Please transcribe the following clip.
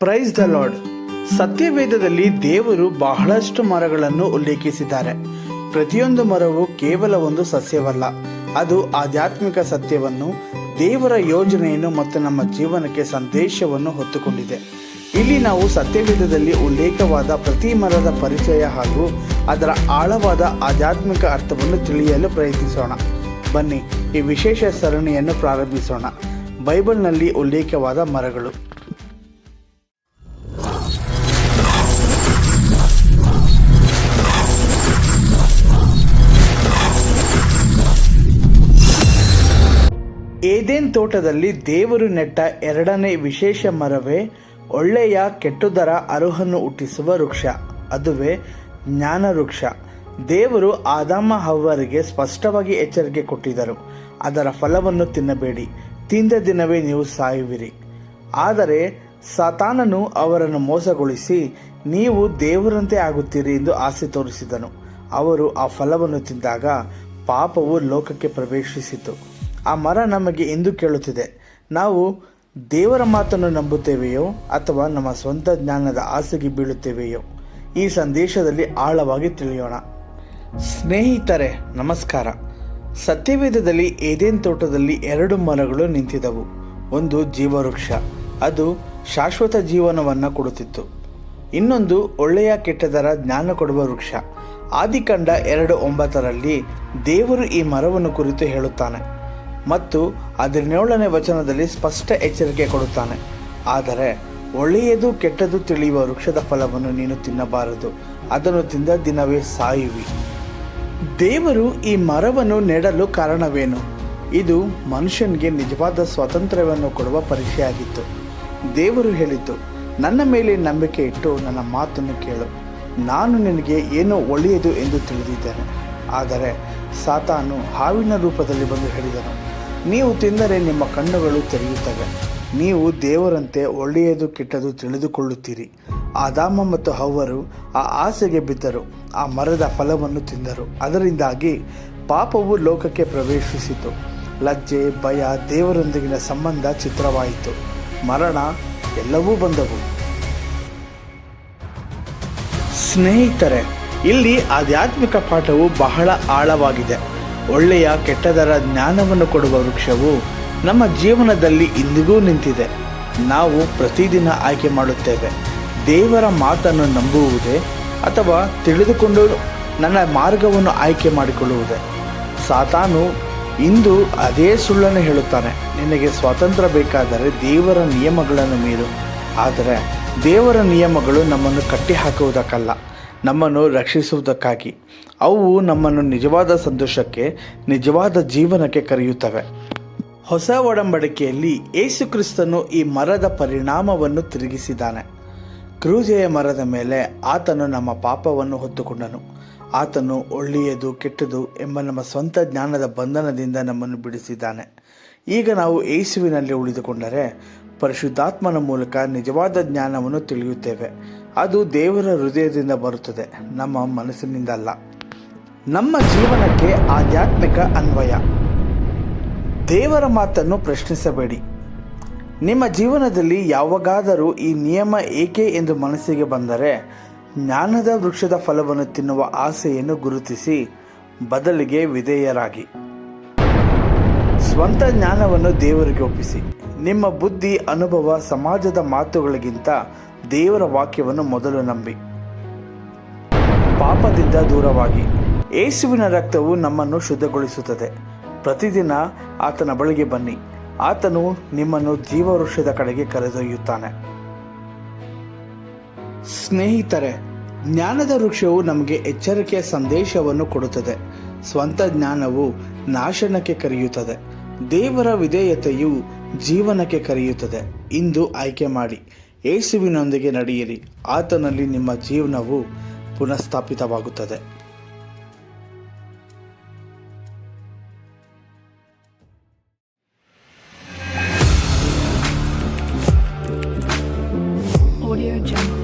Praise the lord. ಸತ್ಯವೇದದಲ್ಲಿ ದೇವರು ಬಹಳಷ್ಟು ಮರಗಳನ್ನು ಉಲ್ಲೇಖಿಸಿದ್ದಾರೆ. ಪ್ರತಿಯೊಂದು ಮರವು ಕೇವಲ ಒಂದು ಸಸ್ಯವಲ್ಲ, ಅದು ಆಧ್ಯಾತ್ಮಿಕ ಸತ್ಯವನ್ನು, ದೇವರ ಯೋಜನೆಯನ್ನು ಮತ್ತು ನಮ್ಮ ಜೀವನಕ್ಕೆ ಸಂದೇಶವನ್ನು ಹೊತ್ತುಕೊಂಡಿದೆ. ಇಲ್ಲಿ ನಾವು ಸತ್ಯವೇದದಲ್ಲಿ ಉಲ್ಲೇಖವಾದ ಪ್ರತಿ ಮರದ ಪರಿಚಯ ಹಾಗೂ ಅದರ ಆಳವಾದ ಆಧ್ಯಾತ್ಮಿಕ ಅರ್ಥವನ್ನು ತಿಳಿಯಲು ಪ್ರಯತ್ನಿಸೋಣ. ಬನ್ನಿ ಈ ವಿಶೇಷ ಸರಣಿಯನ್ನು ಪ್ರಾರಂಭಿಸೋಣ. ಬೈಬಲ್ನಲ್ಲಿ ಉಲ್ಲೇಖವಾದ ಮರಗಳು. ಏದೇನ್ ತೋಟದಲ್ಲಿ ದೇವರು ನೆಟ್ಟ ಎರಡನೇ ವಿಶೇಷ ಮರವೇ ಒಳ್ಳೆಯ ಕೆಟ್ಟುದರ ಅರುಹನ್ನು ಹುಟ್ಟಿಸುವ ವೃಕ್ಷ, ಅದುವೇ ಜ್ಞಾನ ವೃಕ್ಷ. ದೇವರು ಆದಾಮ ಹವ್ವರಿಗೆ ಸ್ಪಷ್ಟವಾಗಿ ಎಚ್ಚರಿಕೆ ಕೊಟ್ಟಿದ್ದರು, ಅದರ ಫಲವನ್ನು ತಿನ್ನಬೇಡಿ, ತಿಂದ ದಿನವೇ ನೀವು ಸಾಯುವಿರಿ. ಆದರೆ ಸಾತಾನನು ಅವರನ್ನು ಮೋಸಗೊಳಿಸಿ ನೀವು ದೇವರಂತೆ ಆಗುತ್ತೀರಿ ಎಂದು ಆಸೆ ತೋರಿಸಿದನು. ಅವರು ಆ ಫಲವನ್ನು ತಿಂದಾಗ ಪಾಪವು ಲೋಕಕ್ಕೆ ಪ್ರವೇಶಿಸಿತು. ಆ ಮರ ನಮಗೆ ಇಂದು ಕೇಳುತ್ತಿದೆ, ನಾವು ದೇವರ ಮಾತನ್ನು ನಂಬುತ್ತೇವೆಯೋ ಅಥವಾ ನಮ್ಮ ಸ್ವಂತ ಜ್ಞಾನದ ಆಸೆಗೆ ಬೀಳುತ್ತೇವೆಯೋ? ಈ ಸಂದೇಶದಲ್ಲಿ ಆಳವಾಗಿ ತಿಳಿಯೋಣ. ಸ್ನೇಹಿತರೆ ನಮಸ್ಕಾರ. ಸತ್ಯವೇದದಲ್ಲಿ ಏದೇನ್ ತೋಟದಲ್ಲಿ ಎರಡು ಮರಗಳು ನಿಂತಿದ್ದವು. ಒಂದು ಜೀವವೃಕ್ಷ, ಅದು ಶಾಶ್ವತ ಜೀವನವನ್ನು ಕೊಡುತ್ತಿತ್ತು. ಇನ್ನೊಂದು ಒಳ್ಳೆಯ ಕೆಟ್ಟದರ ಜ್ಞಾನ ಕೊಡುವ ವೃಕ್ಷ. ಆದಿಕಾಂಡ 2:9 ದೇವರು ಈ ಮರವನ್ನು ಕುರಿತು ಹೇಳುತ್ತಾನೆ ಮತ್ತು 17ನೇ ವಚನದಲ್ಲಿ ಸ್ಪಷ್ಟ ಎಚ್ಚರಿಕೆ ಕೊಡುತ್ತಾನೆ. ಆದರೆ ಒಳ್ಳೆಯದು ಕೆಟ್ಟದ್ದು ತಿಳಿಯುವ ವೃಕ್ಷದ ಫಲವನ್ನು ನೀನು ತಿನ್ನಬಾರದು, ಅದನ್ನು ತಿಂದ ದಿನವೇ ಸಾಯುವಿ. ದೇವರು ಈ ಮರವನ್ನು ನೆಡಲು ಕಾರಣವೇನು? ಇದು ಮನುಷ್ಯನಿಗೆ ನಿಜವಾದ ಸ್ವಾತಂತ್ರ್ಯವನ್ನು ಕೊಡುವ ಪರೀಕ್ಷೆಯಾಗಿತ್ತು. ದೇವರು ಹೇಳಿದ್ದು, ನನ್ನ ಮೇಲೆ ನಂಬಿಕೆ ಇಟ್ಟು ನನ್ನ ಮಾತನ್ನು ಕೇಳು, ನಾನು ನಿನಗೆ ಏನು ಒಳ್ಳೆಯದು ಎಂದು ತಿಳಿದಿದ್ದೇನೆ. ಆದರೆ ಸಾತಾನು ಹಾವಿನ ರೂಪದಲ್ಲಿ ಬಂದು ಹೇಳಿದನು, ನೀವು ತಿಂದರೆ ನಿಮ್ಮ ಕಣ್ಣುಗಳು ತೆರೆಯುತ್ತವೆ, ನೀವು ದೇವರಂತೆ ಒಳ್ಳೆಯದು ಕೆಟ್ಟದು ತಿಳಿದುಕೊಳ್ಳುತ್ತೀರಿ. ಆದಾಮ ಮತ್ತು ಹವ್ವರು ಆ ಆಸೆಗೆ ಬಿದ್ದರು, ಆ ಮರದ ಫಲವನ್ನು ತಿಂದರು. ಅದರಿಂದಾಗಿ ಪಾಪವು ಲೋಕಕ್ಕೆ ಪ್ರವೇಶಿಸಿತು. ಲಜ್ಜೆ, ಭಯ, ದೇವರೊಂದಿಗಿನ ಸಂಬಂಧ ಚಿತ್ರವಾಯಿತು, ಮರಣ ಎಲ್ಲವೂ ಬಂದವು. ಸ್ನೇಹಿತರೆ, ಇಲ್ಲಿ ಆಧ್ಯಾತ್ಮಿಕ ಪಾಠವು ಬಹಳ ಆಳವಾಗಿದೆ. ಒಳ್ಳೆಯ ಕೆಟ್ಟದರ ಜ್ಞಾನವನ್ನು ಕೊಡುವ ವೃಕ್ಷವು ನಮ್ಮ ಜೀವನದಲ್ಲಿ ಇಂದಿಗೂ ನಿಂತಿದೆ. ನಾವು ಪ್ರತಿದಿನ ಆಯ್ಕೆ ಮಾಡುತ್ತೇವೆ, ದೇವರ ಮಾತನ್ನು ನಂಬುವುದೇ ಅಥವಾ ತಿಳಿದುಕೊಂಡು ನನ್ನ ಮಾರ್ಗವನ್ನು ಆಯ್ಕೆ ಮಾಡಿಕೊಳ್ಳುವುದೇ. ಸಾತಾನು ಇಂದು ಅದೇ ಸುಳ್ಳನ್ನು ಹೇಳುತ್ತಾನೆ, ನಿನಗೆ ಸ್ವಾತಂತ್ರ್ಯ ಬೇಕಾದರೆ ದೇವರ ನಿಯಮಗಳನ್ನು ಮೀರು. ಆದರೆ ದೇವರ ನಿಯಮಗಳು ನಮ್ಮನ್ನು ಕಟ್ಟಿಹಾಕುವುದಕ್ಕಲ್ಲ, ನಮ್ಮನ್ನು ರಕ್ಷಿಸುವುದಕ್ಕಾಗಿ. ಅವು ನಮ್ಮನ್ನು ನಿಜವಾದ ಸಂತೋಷಕ್ಕೆ, ನಿಜವಾದ ಜೀವನಕ್ಕೆ ಕರೆಯುತ್ತವೆ. ಹೊಸ ಒಡಂಬಡಿಕೆಯಲ್ಲಿ ಯೇಸು ಕ್ರಿಸ್ತನು ಈ ಮರದ ಪರಿಣಾಮವನ್ನು ತಿರುಗಿಸಿದ್ದಾನೆ. ಕ್ರೂಜೆಯ ಮರದ ಮೇಲೆ ಆತನು ನಮ್ಮ ಪಾಪವನ್ನು ಹೊತ್ತುಕೊಂಡನು. ಆತನು ಒಳ್ಳೆಯದು ಕೆಟ್ಟದು ಎಂಬ ನಮ್ಮ ಸ್ವಂತ ಜ್ಞಾನದ ಬಂಧನದಿಂದ ನಮ್ಮನ್ನು ಬಿಡಿಸಿದ್ದಾನೆ. ಈಗ ನಾವು ಯೇಸುವಿನಲ್ಲಿ ಉಳಿದುಕೊಂಡರೆ ಪರಿಶುದ್ಧಾತ್ಮನ ಮೂಲಕ ನಿಜವಾದ ಜ್ಞಾನವನ್ನು ತಿಳಿಯುತ್ತೇವೆ. ಅದು ದೇವರ ಹೃದಯದಿಂದ ಬರುತ್ತದೆ, ನಮ್ಮ ಮನಸ್ಸಿನಿಂದಲ್ಲ. ನಮ್ಮ ಜೀವನಕ್ಕೆ ಆಧ್ಯಾತ್ಮಿಕ ಅನ್ವಯ. ದೇವರ ಮಾತನ್ನು ಪ್ರಶ್ನಿಸಬೇಡಿ. ನಿಮ್ಮ ಜೀವನದಲ್ಲಿ ಯಾವಾಗಾದರೂ ಈ ನಿಯಮ ಏಕೆ ಎಂದು ಮನಸ್ಸಿಗೆ ಬಂದರೆ, ಜ್ಞಾನದ ವೃಕ್ಷದ ಫಲವನ್ನು ತಿನ್ನುವ ಆಸೆಯನ್ನು ಗುರುತಿಸಿ ಬದಲಿಗೆ ವಿಧೇಯರಾಗಿ. ಸ್ವಂತ ಜ್ಞಾನವನ್ನು ದೇವರಿಗೆ ಒಪ್ಪಿಸಿ. ನಿಮ್ಮ ಬುದ್ಧಿ, ಅನುಭವ, ಸಮಾಜದ ಮಾತುಗಳಿಗಿಂತ ದೇವರ ವಾಕ್ಯವನ್ನು ಮೊದಲು ನಂಬಿ. ಪಾಪದಿಂದ ದೂರವಾಗಿ. ಯೇಸುವಿನ ರಕ್ತವು ನಮ್ಮನ್ನು ಶುದ್ಧಗೊಳಿಸುತ್ತದೆ. ಪ್ರತಿದಿನ ಆತನ ಬಳಿಗೆ ಬನ್ನಿ, ಆತನು ನಿಮ್ಮನ್ನು ಜೀವವೃಕ್ಷದ ಕಡೆಗೆ ಕರೆದೊಯ್ಯುತ್ತಾನೆ. ಸ್ನೇಹಿತರೆ, ಜ್ಞಾನದ ವೃಕ್ಷವು ನಮಗೆ ಎಚ್ಚರಿಕೆಯ ಸಂದೇಶವನ್ನು ಕೊಡುತ್ತದೆ. ಸ್ವಂತ ಜ್ಞಾನವು ನಾಶನಕ್ಕೆ ಕರೆಯುತ್ತದೆ, ದೇವರ ವಿಧೇಯತೆಯು ಜೀವನಕ್ಕೆ ಕರೆಯುತ್ತದೆ. ಇಂದು ಆಯ್ಕೆ ಮಾಡಿ ಯೇಸುವಿನೊಂದಿಗೆ ನಡೆಯಿರಿ, ಆತನಲ್ಲಿ ನಿಮ್ಮ ಜೀವನವು ಪುನಃಸ್ಥಾಪಿತವಾಗುತ್ತದೆ. Audio Jungle.